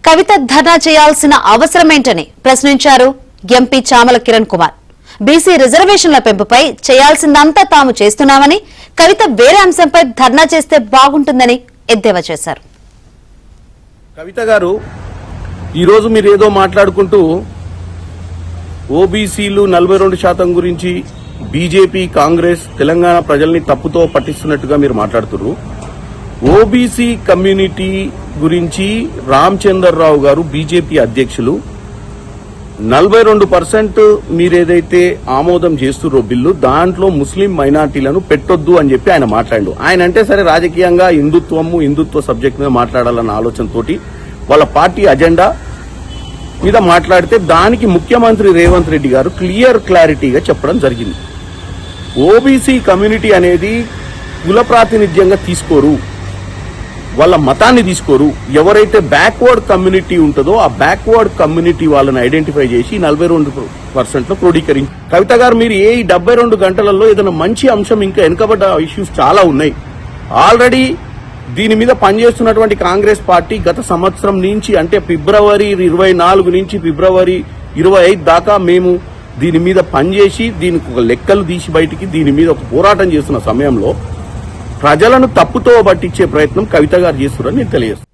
కవిత ధర్నా చేయాల్సిన అవసరమేంటని ప్రశ్నించారు MP Chamala Kiran Kumar. BC రిజర్వేషన్ల పెంపుపై చేయాల్సిందంతా తాము చేస్తున్నామని, కవిత వేరే అంశంపై ధర్నా చేస్తే బాగుంటుందని ఎద్దేవా చేశారు. కవిత గారు, ఈరోజు మీరు ఏదో మాట్లాడుకుంటూ ఓబీసీలు 42% గురించి బీజేపీ, కాంగ్రెస్ తెలంగాణ ప్రజల్ని తప్పుతో పట్టిస్తున్నట్టుగా మీరు మాట్లాడుతున్నారు. ఓబీసీ కమ్యూనిటీ గురించి రామచంద్రరావు గారు బీజేపీ అధ్యక్షులు 42% మీరేదైతే ఆమోదం చేస్తుర్రో బిల్లు, దాంట్లో ముస్లిం మైనార్టీలను పెట్టొద్దు అని చెప్పి ఆయన మాట్లాడు. ఆయన అంటే సరే రాజకీయంగా హిందుత్వ సబ్జెక్ట్ మీద మాట్లాడాలన్న ఆలోచనతోటి వాళ్ళ పార్టీ అజెండా మీద మాట్లాడితే దానికి ముఖ్యమంత్రి రేవంత్ రెడ్డి గారు క్లారిటీగా చెప్పడం జరిగింది. ఓబీసీ కమ్యూనిటీ అనేది కుల ప్రాతినిధ్యంగా తీసుకోరు, వాళ్ళ మతాన్ని తీసుకోరు. ఎవరైతే బ్యాక్వర్డ్ కమ్యూనిటీ ఉంటుందో ఆ బ్యాక్వర్డ్ కమ్యూనిటీ వాళ్ళని ఐడెంటిఫై చేసి 42% క్రోడీకరించి. కవిత గారు, మీరు 72 గంటలలో ఏదైనా మంచి అంశం, ఇంకా వెనుకబడ్డ ఇష్యూస్ చాలా ఉన్నాయి. ఆల్రెడీ దీని మీద పనిచేస్తున్నటువంటి కాంగ్రెస్ పార్టీ గత సంవత్సరం నుంచి, అంటే ఫిబ్రవరి 24 నుంచి ఫిబ్రవరి 25 దాకా మేము దీని మీద పనిచేసి దీనికి ఒక లెక్కలు తీసి బయటికి దీని మీద ఒక పోరాటం చేస్తున్న సమయంలో ప్రజలను తప్పుతో పట్టించే ప్రయత్నం కవిత గారు చేస్తున్నారని నేను తెలియజేస్తున్నాను.